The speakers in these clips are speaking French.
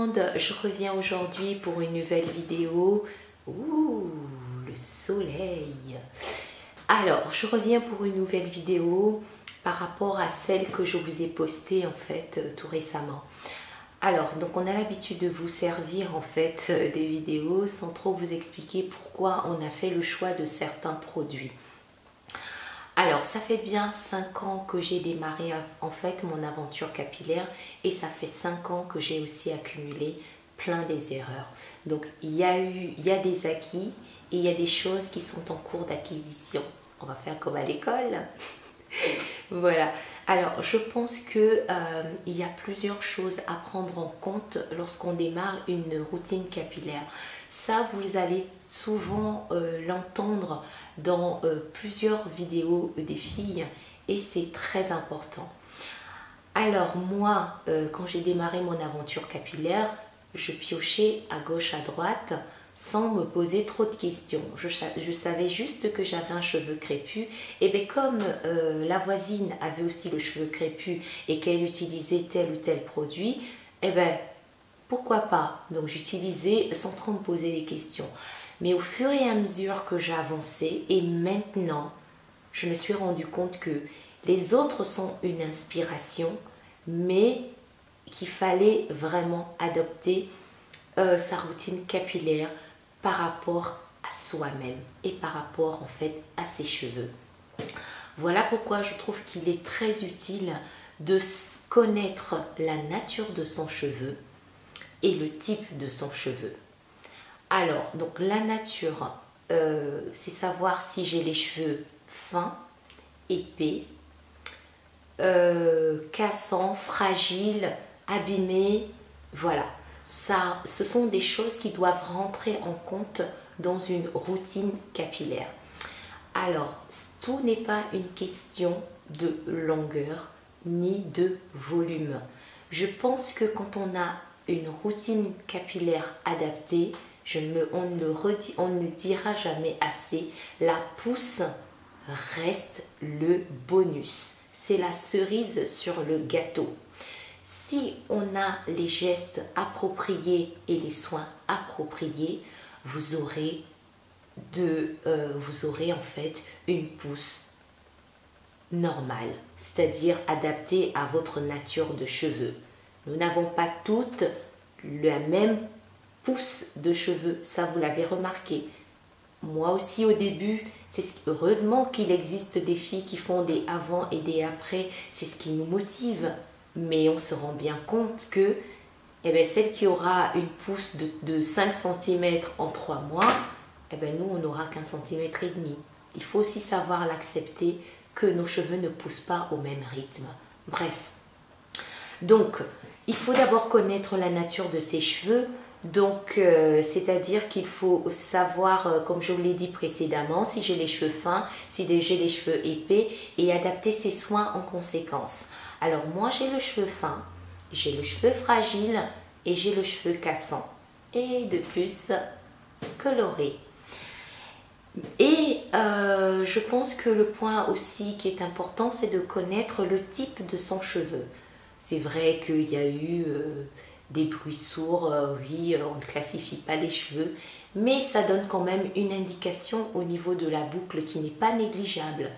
monde, je reviens aujourd'hui pour une nouvelle vidéo. Ouh, le soleil. Alors, je reviens pour une nouvelle vidéo par rapport à celle que je vous ai postée en fait tout récemment. Alors, donc on a l'habitude de vous servir en fait des vidéos sans trop vous expliquer pourquoi on a fait le choix de certains produits. Alors, ça fait bien 5 ans que j'ai démarré en fait mon aventure capillaire et ça fait 5 ans que j'ai aussi accumulé plein des erreurs. Donc, il y a des acquis et il y a des choses qui sont en cours d'acquisition. On va faire comme à l'école. Voilà. Alors, je pense que il y a plusieurs choses à prendre en compte lorsqu'on démarre une routine capillaire. Ça, vous allez souvent l'entendre dans plusieurs vidéos des filles et c'est très important. Alors moi, quand j'ai démarré mon aventure capillaire, je piochais à gauche, à droite sans me poser trop de questions. Je savais juste que j'avais un cheveu crépus et bien comme la voisine avait aussi le cheveu crépus et qu'elle utilisait tel ou tel produit, et bien pourquoi pas? Donc j'utilisais sans trop me poser des questions. Mais au fur et à mesure que j'avançais et maintenant, je me suis rendu compte que les autres sont une inspiration, mais qu'il fallait vraiment adopter sa routine capillaire par rapport à soi-même et par rapport en fait à ses cheveux. Voilà pourquoi je trouve qu'il est très utile de connaître la nature de son cheveu et le type de son cheveu. Alors, donc la nature, c'est savoir si j'ai les cheveux fins, épais, cassants, fragiles, abîmés, voilà. Ça, ce sont des choses qui doivent rentrer en compte dans une routine capillaire. Alors, tout n'est pas une question de longueur ni de volume. Je pense que quand on a une routine capillaire adaptée, on ne dira jamais assez, la pousse reste le bonus. C'est la cerise sur le gâteau. Si on a les gestes appropriés et les soins appropriés, vous aurez en fait une pousse normale, c'est-à-dire adaptée à votre nature de cheveux. Nous n'avons pas toutes la même pousse de cheveux, ça vous l'avez remarqué. Moi aussi au début, heureusement qu'il existe des filles qui font des avant et des après, c'est ce qui nous motive. Mais on se rend bien compte que celle qui aura une pousse de 5 cm en 3 mois, nous on n'aura qu'1,5 cm. Il faut aussi savoir l'accepter que nos cheveux ne poussent pas au même rythme. Bref, donc il faut d'abord connaître la nature de ses cheveux. Donc, c'est-à-dire qu'il faut savoir, comme je vous l'ai dit précédemment, si j'ai les cheveux fins, si j'ai les cheveux épais et adapter ses soins en conséquence. Alors, moi, j'ai le cheveu fin, j'ai le cheveu fragile et j'ai le cheveu cassant. Et de plus, coloré. Et je pense que le point aussi qui est important, c'est de connaître le type de son cheveu. C'est vrai qu'il y a eu des bruits sourds, oui, on ne classifie pas les cheveux, mais ça donne quand même une indication au niveau de la boucle qui n'est pas négligeable.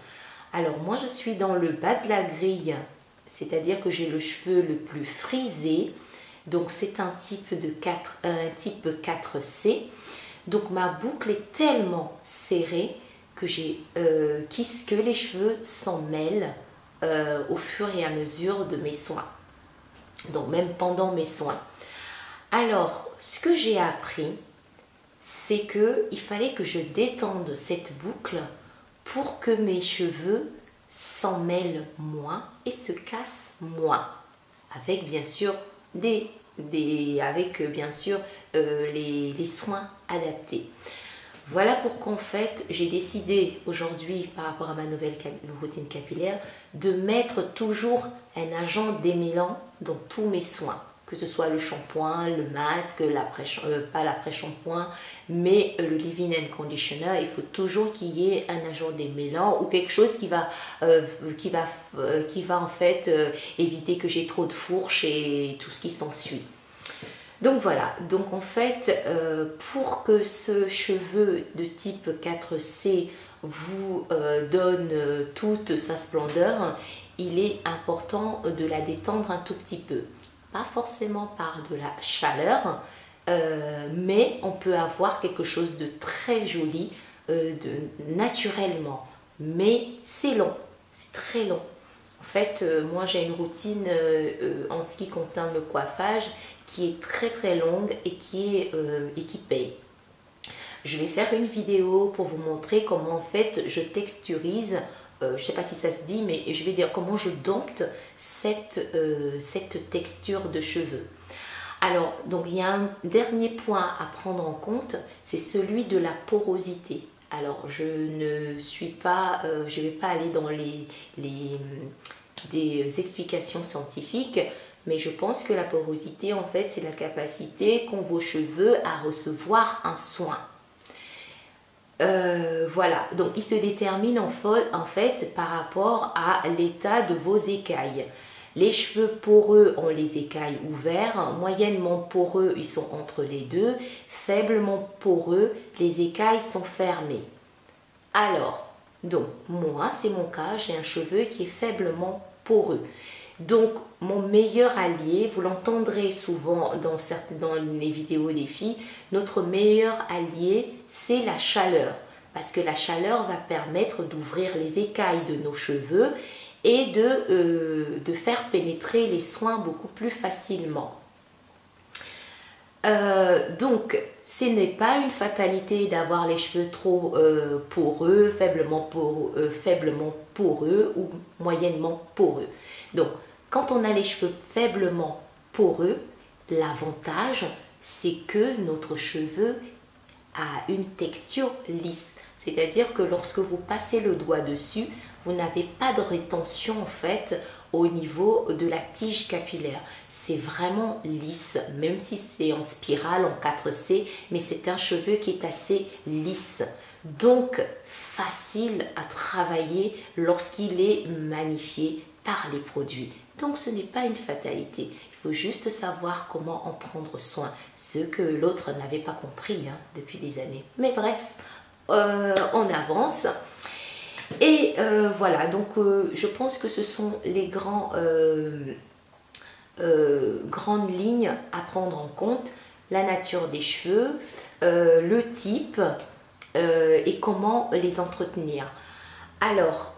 Alors moi je suis dans le bas de la grille, c'est-à-dire que j'ai le cheveu le plus frisé, donc c'est un type 4C, donc ma boucle est tellement serrée que les cheveux s'en mêlent au fur et à mesure de mes soins. Donc même pendant mes soins. Alors, ce que j'ai appris, c'est qu'il fallait que je détende cette boucle pour que mes cheveux s'en mêlent moins et se cassent moins. Avec bien sûr les soins adaptés. Voilà pourquoi en fait j'ai décidé aujourd'hui par rapport à ma nouvelle routine capillaire de mettre toujours un agent démêlant dans tous mes soins, que ce soit le shampoing, le masque, pas l'après-shampoing, mais le leave-in and conditioner. Il faut toujours qu'il y ait un agent démêlant ou quelque chose qui va en fait éviter que j'ai trop de fourches et tout ce qui s'ensuit. Donc voilà, donc en fait, pour que ce cheveu de type 4C vous donne toute sa splendeur, il est important de la détendre un tout petit peu. Pas forcément par de la chaleur, mais on peut avoir quelque chose de très joli naturellement. Mais c'est long, c'est très long. En fait, moi j'ai une routine en ce qui concerne le coiffage qui est très longue et qui paye. Je vais faire une vidéo pour vous montrer comment en fait je texturise, je ne sais pas si ça se dit, mais je vais dire comment je dompte cette texture de cheveux. Alors, donc il y a un dernier point à prendre en compte, c'est celui de la porosité. Alors, je ne vais pas aller dans des explications scientifiques, mais je pense que la porosité, en fait, c'est la capacité qu'ont vos cheveux à recevoir un soin. Voilà, donc il se détermine en fait par rapport à l'état de vos écailles. Les cheveux poreux ont les écailles ouvertes, moyennement poreux, ils sont entre les deux, faiblement poreux, les écailles sont fermées. Alors, donc moi, c'est mon cas, j'ai un cheveu qui est faiblement poreux. Donc, mon meilleur allié, vous l'entendrez souvent dans les vidéos des filles, notre meilleur allié, c'est la chaleur. Parce que la chaleur va permettre d'ouvrir les écailles de nos cheveux et de faire pénétrer les soins beaucoup plus facilement. Donc, ce n'est pas une fatalité d'avoir les cheveux trop poreux, faiblement poreux ou moyennement poreux. Donc, quand on a les cheveux faiblement poreux, l'avantage, c'est que notre cheveu a une texture lisse. C'est-à-dire que lorsque vous passez le doigt dessus, vous n'avez pas de rétention en fait au niveau de la tige capillaire. C'est vraiment lisse, même si c'est en spirale, en 4C, mais c'est un cheveu qui est assez lisse. Donc, facile à travailler lorsqu'il est magnifié par les produits. Donc, ce n'est pas une fatalité. Il faut juste savoir comment en prendre soin. Ce que l'autre n'avait pas compris depuis des années. Mais bref, on avance. Et voilà, donc je pense que ce sont les grandes lignes à prendre en compte. La nature des cheveux, le type et comment les entretenir. Alors,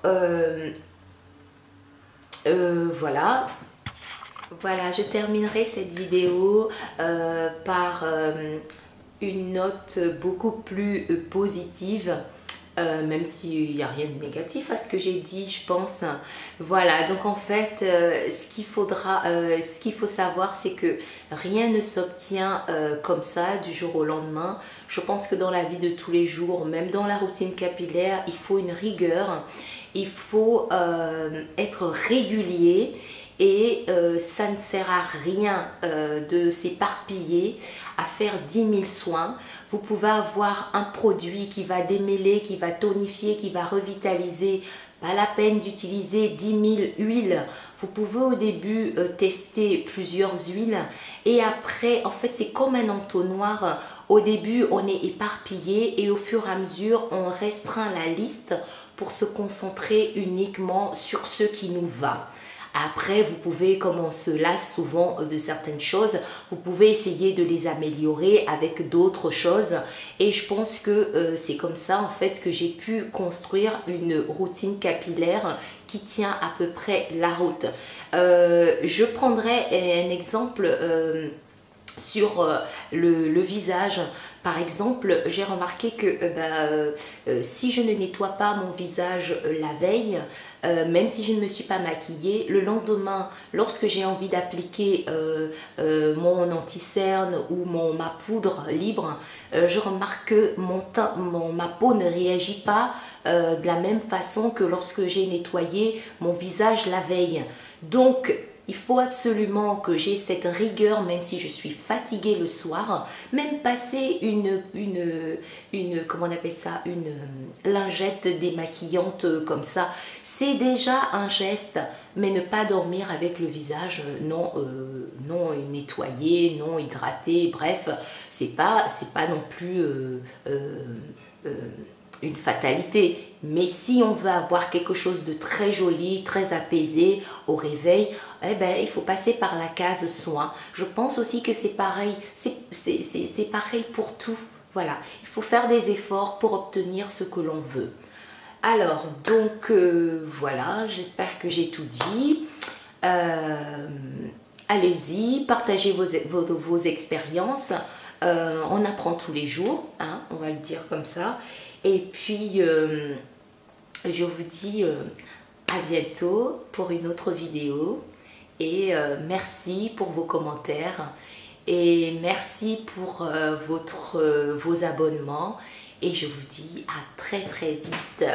voilà. Voilà, je terminerai cette vidéo par une note beaucoup plus positive. Même s'il n'y a rien de négatif à ce que j'ai dit, je pense. Voilà, donc en fait, ce qu'il faut savoir, c'est que rien ne s'obtient comme ça du jour au lendemain. Je pense que dans la vie de tous les jours, même dans la routine capillaire, il faut une rigueur, il faut être régulier. Et ça ne sert à rien de s'éparpiller à faire 10 000 soins. Vous pouvez avoir un produit qui va démêler, qui va tonifier, qui va revitaliser. Pas la peine d'utiliser 10 000 huiles. Vous pouvez au début tester plusieurs huiles et après, en fait, c'est comme un entonnoir. Au début, on est éparpillé et au fur et à mesure, on restreint la liste pour se concentrer uniquement sur ce qui nous va. Après, vous pouvez, comme on se lasse souvent de certaines choses, vous pouvez essayer de les améliorer avec d'autres choses. Et je pense que c'est comme ça en fait que j'ai pu construire une routine capillaire qui tient à peu près la route. Je prendrai un exemple sur le visage. Par exemple, j'ai remarqué que si je ne nettoie pas mon visage la veille, même si je ne me suis pas maquillée, le lendemain, lorsque j'ai envie d'appliquer mon anti-cerne ou ma poudre libre, je remarque que ma peau ne réagit pas de la même façon que lorsque j'ai nettoyé mon visage la veille. Donc, Il faut absolument que j'ai cette rigueur, même si je suis fatiguée le soir. Même passer comment on appelle ça, une lingette démaquillante comme ça, c'est déjà un geste. Mais ne pas dormir avec le visage non nettoyé, non hydraté, bref, c'est pas non plus une fatalité. Mais si on veut avoir quelque chose de très joli, très apaisé au réveil, eh ben, il faut passer par la case soins. Je pense aussi que c'est pareil, c'est pareil pour tout. Voilà, il faut faire des efforts pour obtenir ce que l'on veut. Alors, donc, voilà, j'espère que j'ai tout dit. Allez-y, partagez vos expériences. On apprend tous les jours, hein, on va le dire comme ça. Et puis, je vous dis à bientôt pour une autre vidéo. Et merci pour vos commentaires. Et merci pour vos abonnements. Et je vous dis à très très vite.